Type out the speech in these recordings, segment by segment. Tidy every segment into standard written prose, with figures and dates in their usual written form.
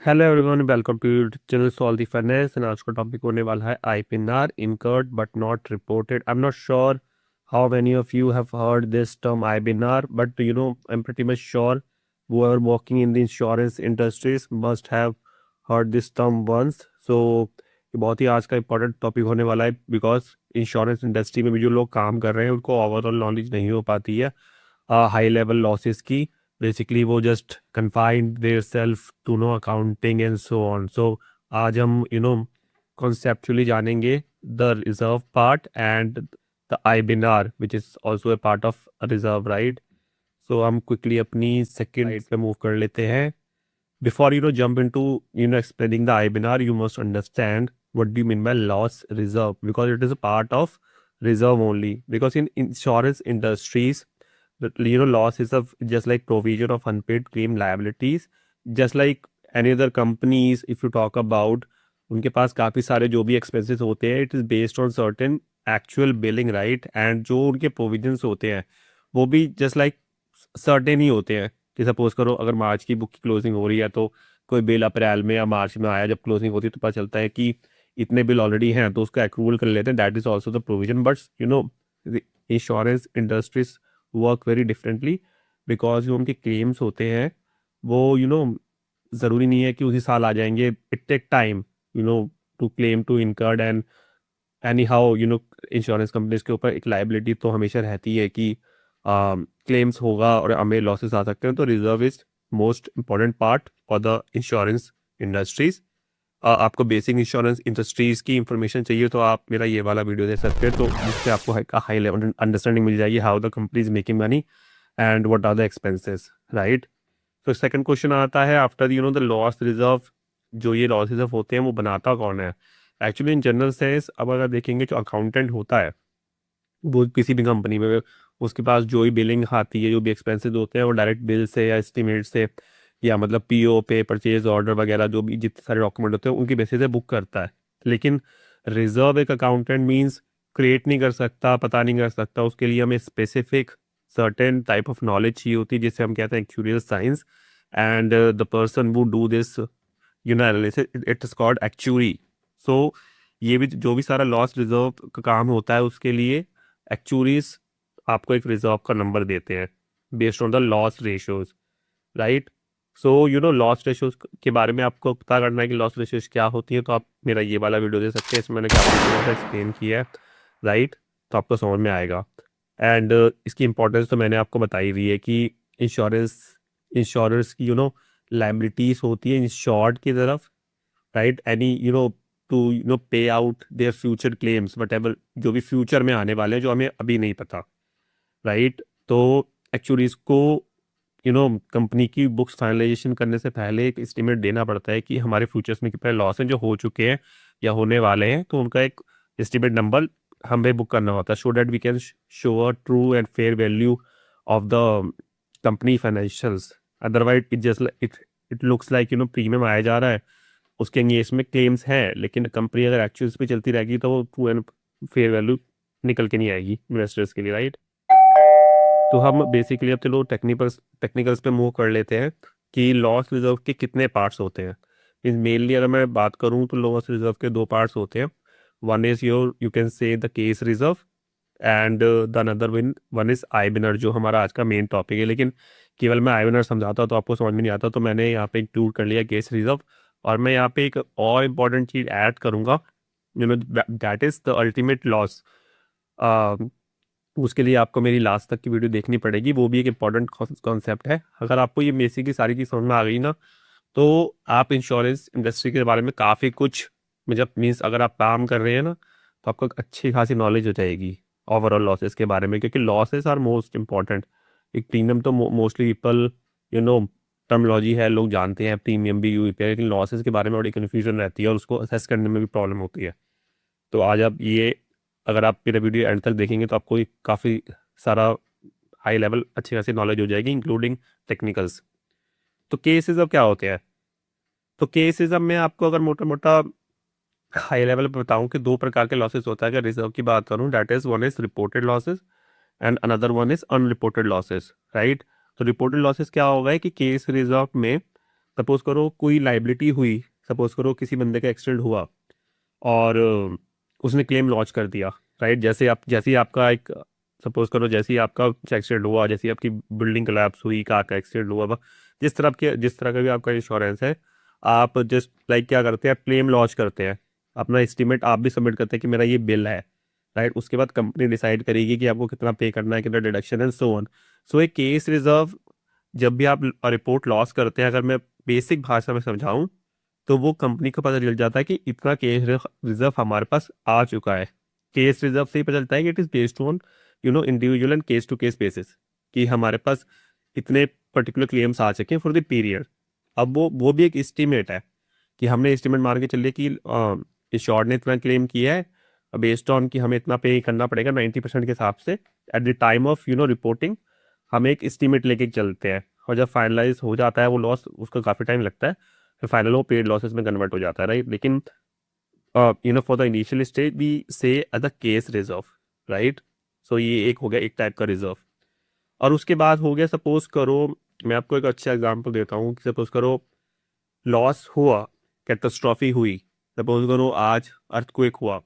Hello everyone, welcome to channel solve the finance. And आज का topic होने वाला है IPNR, incurred but not reported. I am not sure how many of you have heard this term IPNR, but I am pretty much sure whoever working in the insurance industries must have heard this term once. So ये बहुत ही आज का important topic होने वाला है, because insurance industry में भी जो लोग काम कर रहे हैं उनको ओवरऑल नॉलेज नहीं हो पाती है हाई लेवल लॉसेस की। बेसिकली वो just confined their self to no accounting and so on. So आज हम कॉन्सेप्चुअली जानेंगे the reserve part and the IBNR which is also a part of reserve, right. So हम quickly अपनी second पे move कर लेते हैं। Before jump into explaining the IBNR, you must understand what do you mean by loss reserve, because it is a part of reserve only. Because in insurance industries, loss is of just like provision of unpaid claim liabilities, just like any other companies. If you talk about उनके पास काफ़ी सारे जो भी expenses होते हैं, it is based on certain actual billing, right. And जो उनके provisions होते हैं वो भी जस्ट लाइक सर्टेन ही होते हैं। कि सपोज करो अगर मार्च की बुक की क्लोजिंग हो रही है तो कोई बिल अप्रैल में या मार्च में आया, जब क्लोजिंग होती है तो पता चलता है कि इतने बिल ऑलरेडी हैं तो उसका एक्रूवल कर लेते हैं। That is also the provision, but insurance industries work very differently, because जो उनके क्लेम्स होते हैं वो ज़रूरी नहीं है कि उसी साल आ जाएंगे। It take time to claim to incurred. And anyhow insurance companies के ऊपर एक लाइबिलिटी तो हमेशा रहती है कि क्लेम्स होगा और हमें लॉसेस आ सकते हैं। तो reserve is most important part for the insurance industries. आपको बेसिक इंश्योरेंस इंडस्ट्रीज की इंफॉर्मेशन चाहिए तो आप मेरा ये वाला वीडियो देख सकते हैं, तो जिससे आपको हाई लेवल अंडरस्टैंडिंग मिल जाएगी how the company is making money and what are the expenses, right. तो सेकंड क्वेश्चन आता है आफ्टर द लॉस रिजर्व। जो ये लॉस रिजर्व होते हैं वो बनाता कौन है? एक्चुअली इन जनरल सेंस अब अगर देखेंगे जो अकाउंटेंट होता है वो किसी भी कंपनी में, उसके पास जो भी बिलिंग आती है, जो भी एक्सपेंसेस होते हैं वो डायरेक्ट बिल से या एस्टिमेट से या मतलब पीओ पे परचेज ऑर्डर वगैरह जो भी जितने सारे डॉक्यूमेंट होते हैं उनकी बेसिस से बुक करता है। लेकिन रिजर्व एक अकाउंटेंट मींस क्रिएट नहीं कर सकता, पता नहीं कर सकता। उसके लिए हमें specific certain type of knowledge चाहिए होती है जिसे हम कहते हैं actuarial science. And the person who do this analysis, it is called actuary. So ये भी जो भी सारा लॉस रिजर्व का काम होता है उसके लिए एक्चुरीज आपको एक रिजर्व का नंबर देते हैं based on the loss ratios, right. So loss ratios के बारे में आपको पता करना है कि लॉस रेशियोज क्या होती है, तो आप मेरा ये वाला वीडियो दे सकते हैं। इसमें मैंने काफ़ी थोड़ा सा एक्सप्लेन किया है, राइट। तो आपको समझ में आएगा। एंड इसकी इंपॉर्टेंस तो मैंने आपको बताई हुई है कि इंश्योरेंस इंश्योरेंस की लाइबिलिटीज होती है इंश्योर्ड की तरफ, राइट। एनी टू पे out their future claims what ever, जो भी फ्यूचर में आने वाले हैं जो हमें अभी नहीं पता, राइट। तो एक्चुअली इसको कंपनी की बुक्स फाइनलाइजेशन करने से पहले एक एस्टिमेट देना पड़ता है कि हमारे फ्यूचर्स में कितने लॉस हैं जो हो चुके हैं या होने वाले हैं, तो उनका एक एस्टिमेट नंबर हमें बुक करना होता है so that we can show a true and fair value of the company financials. Otherwise it just it looks like premium आया जा रहा है, उसके अंगेज में क्लेम्स हैं, लेकिन कंपनी अगर एक्चुअल्स पे चलती रहेगी तो वो ट्रू एंड फेयर वैल्यू निकल के नहीं आएगी इन्वेस्टर्स के लिए, राइट। तो हम बेसिकली अब चलो टेक्निकल्स पे मूव कर लेते हैं कि लॉस रिजर्व के कितने पार्ट्स होते हैं। मेनली अगर मैं बात करूं तो लॉस रिजर्व के दो पार्ट्स होते हैं। One is your you can say the case reserve and the another one is IBNR, जो हमारा आज का मेन टॉपिक है। लेकिन केवल मैं आईबीएनआर समझाता तो आपको समझ में नहीं आता, तो मैंने यहाँ पे इंक्लूड कर लिया केस रिजर्व। और मैं यहाँ पे एक और इम्पॉर्टेंट चीज ऐड करूंगा, that is the ultimate loss. उसके लिए आपको मेरी लास्ट तक की वीडियो देखनी पड़ेगी, वो भी एक इम्पॉर्टेंट कॉन्सेप्ट है। अगर आपको ये बेसिक की सारी चीज समझ में आ गई ना, तो आप इंश्योरेंस इंडस्ट्री के बारे में काफ़ी कुछ, मतलब मीन्स अगर आप काम कर रहे हैं ना तो आपको एक अच्छी खासी नॉलेज हो जाएगी ओवरऑल लॉसेस के बारे में, क्योंकि लॉसेस आर मोस्ट इम्पॉर्टेंट। एक प्रीमियम तो मोस्टली पीपल टर्मोलॉजी है, लोग जानते हैं प्रीमियम भी यूज है, लेकिन लॉसेस के बारे में बड़ी कन्फ्यूजन रहती है और उसको असेस करने में भी प्रॉब्लम होती है। तो आज आप ये, अगर आप मेरा वीडियो एंड तक देखेंगे तो आपको काफ़ी सारा हाई लेवल अच्छी खासी नॉलेज हो जाएगी इंक्लूडिंग टेक्निकल्स। तो केसेस अब क्या होते हैं? तो केसेस अब मैं आपको अगर मोटा मोटा हाई लेवल पे बताऊं कि दो प्रकार के लॉसेस होता है। अगर रिजर्व की बात करूं, that is one is reported losses and another one is unreported losses, right. तो रिपोर्टेड लॉसेस क्या होगा है कि केस रिजर्व में सपोज करो कोई लाइबिलिटी हुई, सपोज करो किसी बंदे का एक्सीडेंट हुआ और उसने क्लेम लॉन्च कर दिया, राइट। जैसे ही आपका एक, सपोज करो जैसे ही आपका एक्सीडेंट हुआ, जैसे ही आपकी बिल्डिंग कोलैप्स हुई, कार का एक्सीडेंट हुआ, जिस तरह का भी आपका इंश्योरेंस है, आप जस्ट लाइक क्या करते हैं, आप क्लेम लॉन्च करते हैं, अपना एस्टीमेट आप भी सबमिट करते हैं कि मेरा ये बिल है, राइट। उसके बाद कंपनी डिसाइड करेगी कि आपको कितना पे करना है, कितना डिडक्शन है, सो ऑन। सो एक केस रिजर्व, जब भी आप रिपोर्ट लॉस करते हैं, अगर मैं बेसिक भाषा में समझाऊं, तो वो कंपनी को पता चल जाता है कि इतना केस रिजर्व हमारे पास आ चुका है। केस रिजर्व से ही पता चलता है कि it is based on individual and case to case basis, कि हमारे पास इतने पर्टिकुलर क्लेम्स आ चुके हैं फॉर द पीरियड। अब वो भी एक एस्टीमेट है, कि हमने एस्टीमेट मान के चलिए कि इंश्योर्ड ने इतना क्लेम किया है, बेस्ड ऑन कि हमें इतना पे करना पड़ेगा 90% के हिसाब से at the time of reporting. हम एक एस्टीमेट लेके चलते हैं, और जब फाइनलाइज हो जाता है वो लॉस, उसका काफ़ी टाइम लगता है, फिर फाइनल वो पेड लॉसेस में कन्वर्ट हो जाता है, राइट। लेकिन for the initial stage we say as a case reserve, right. So ये एक हो गया एक टाइप का रिजर्व। और उसके बाद हो गया, सपोज करो, मैं आपको एक अच्छा एग्जांपल देता हूँ कि सपोज करो लॉस हुआ, कैटास्ट्रॉफी हुई, सपोज करो आज अर्थक्वेक हुआ,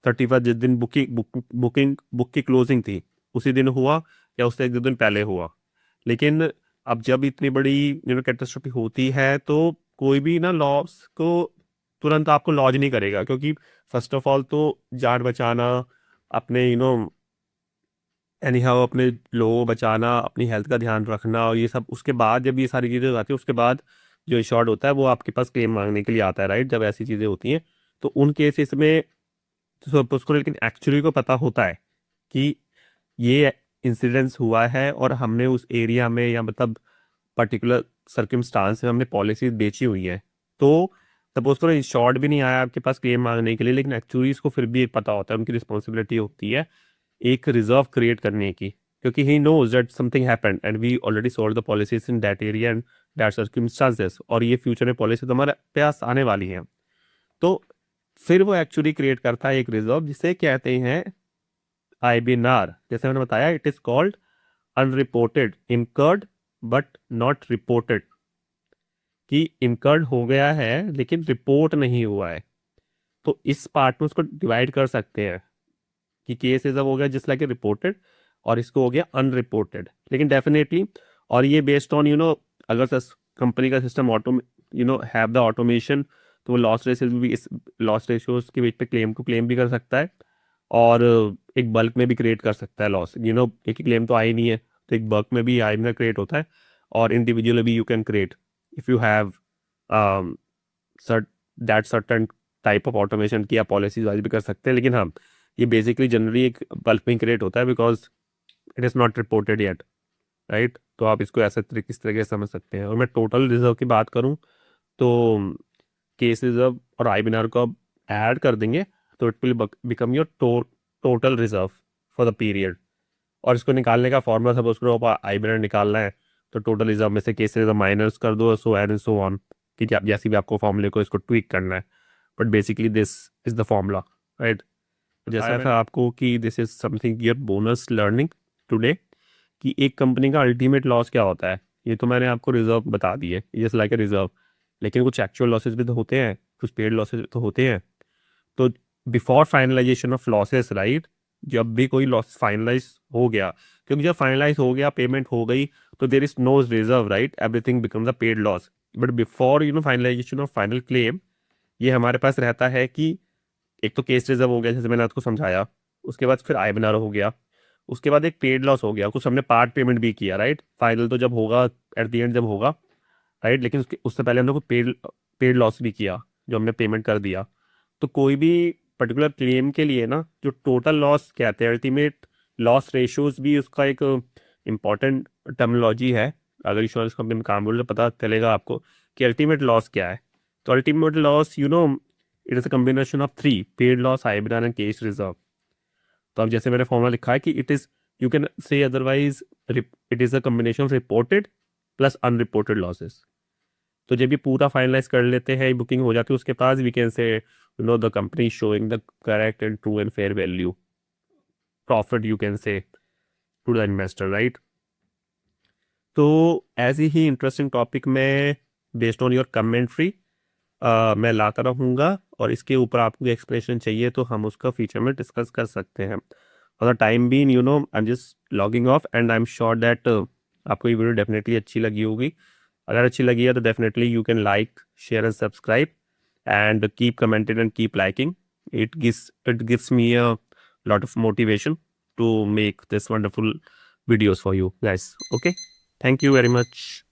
31 जिस दिन बुक की क्लोजिंग थी उसी दिन हुआ, या उससे एक दो दिन पहले हुआ। लेकिन अब जब इतनी बड़ी कैटास्ट्रॉफी होती है, तो कोई भी ना लॉस को तुरंत आपको लॉज नहीं करेगा, क्योंकि फर्स्ट ऑफ ऑल तो जान बचाना, अपने एनी हाउ अपने लोगों को बचाना, अपनी हेल्थ का ध्यान रखना, और ये सब, उसके बाद जब ये सारी चीज़ें हो जाती है, उसके बाद जो इंश्योर्ड होता है वो आपके पास क्लेम मांगने के लिए आता है, राइट। जब ऐसी चीज़ें होती हैं, तो उन केसेस में तो उसको, लेकिन एक्चुअली को पता होता है कि ये इंसिडेंस हुआ है, और हमने उस एरिया में, या मतलब पर्टिकुलर सर्कमस्टांस में हमने पॉलिसीज बेची हुई है। तो सपोज करो इंश्योर्ड भी नहीं आया आपके पास क्लेम मांगने के लिए, लेकिन एक्चुअली इसको फिर भी पता होता है, उनकी रिस्पॉन्सिबिलिटी होती है एक रिजर्व क्रिएट करने की, क्योंकि he knows that something happened and we already sold the policies in that area and that circumstances, और ये फ्यूचर में पॉलिसी तो हमारे पास आने वाली है। तो फिर वो एक्चुअली क्रिएट करता है एक रिजर्व, जिसे कहते हैं आईबीएनआर। जैसे मैंने बताया, it is called unreported incurred but not reported, कि इनकर्ड हो गया है लेकिन रिपोर्ट नहीं हुआ है। तो इस पार्ट में उसको डिवाइड कर सकते हैं कि केस रिजर्व हो गया जिस लाइक रिपोर्टेड, और इसको हो गया अनरिपोर्टेड। लेकिन डेफिनेटली, और ये बेस्ड ऑन अगर कंपनी का system auto have the automation, तो वो लॉस रेशियोज भी, इस लॉस रेशियोज के बीच पे क्लेम भी कर सकता है, और एक बल्क में भी क्रिएट कर सकता है लॉस। एक ही क्लेम तो आई नहीं है, तो एक बल्क में भी आई में क्रिएट होता है, और इंडिविजुअली भी you can create if you have that certain type of automation की आप पॉलिसीज वाइज भी कर सकते हैं। लेकिन हाँ, ये बेसिकली जनरली एक बल्क में क्रिएट होता है, because it is not reported yet, right. तो आप इसको ऐसे किस तरीके से समझ सकते हैं। और मैं टोटल रिजर्व की बात करूँ, तो केस रिजर्व और आईबीआर को अब ऐड कर देंगे, तो it will become your total reserve for the period. और इसको निकालने का फॉर्मूला, सपोज करो आप आईबीआर निकालना है, तो टोटल रिजर्व में से केस रिजर्व माइनस कर दो, सो एंड सो ऑन, कि आप जैसे भी आपको फॉर्मूले को इसको ट्वीक करना है। But basically this is the formula, right. बताया था आपको कि this is something your bonus learning today, कि एक कंपनी का अल्टीमेट लॉस क्या होता है। ये तो मैंने आपको रिजर्व बता दी है, जस्ट लाइक ए रिजर्व, लेकिन कुछ एक्चुअल लॉसेस भी तो होते हैं, कुछ पेड लॉसेस तो होते हैं। तो before finalisation of losses, right, जब भी कोई लॉस फाइनलाइज हो गया, क्योंकि जब फाइनलाइज हो गया, पेमेंट हो गई, तो there is no reserve, right, everything becomes a paid loss. But before finalisation of final claim, ये हमारे पास रहता है कि एक तो केस रिजर्व हो गया, जैसे मैंने आपको समझाया, उसके बाद फिर आईबीआर हो गया, उसके बाद एक पेड लॉस हो गया, कुछ हमने पार्ट पेमेंट भी किया, राइट। फाइनल तो जब होगा, एट द एंड जब होगा, राइट, लेकिन उससे पहले हमने कुछ पेड पेड लॉस भी किया, जो हमने पेमेंट कर दिया। तो कोई भी पर्टिकुलर क्लेम के लिए ना, जो टोटल लॉस कहते हैं, अल्टीमेट लॉस रेशियोज भी उसका एक इम्पॉर्टेंट टर्मिनोलॉजी है। अगर इंश्योरेंस कंपनी में काम बोले तो पता चलेगा आपको कि अल्टीमेट लॉस क्या है। तो ultimate loss, it is a combination of three: paid loss, IBR and case reserve. तो अब जैसे मैंने फॉर्मूला लिखा है कि इट इज, यू कैन से otherwise, it is a combination of reported plus unreported losses. तो जब ये पूरा फाइनलाइज कर लेते हैं, बुकिंग हो जाती है, उसके पास we can say the company showing the correct and true and fair value profit, you can say, to the investor, right. तो ऐसे ही इंटरेस्टिंग टॉपिक में बेस्ड ऑन योर कमेंट्री मैं लाता रहूँगा, और इसके ऊपर आपको एक्सप्लेनेशन चाहिए तो हम उसका फ्यूचर में डिस्कस कर सकते हैं। For the time being I am just logging off, and I am sure that आपको ये वीडियो डेफिनेटली अच्छी लगी होगी। अगर अच्छी लगी है तो definitely you can like, share and subscribe, and keep commenting and keep liking. It gives me a lot of motivation to make this wonderful videos for you guys. Okay, thank you very much.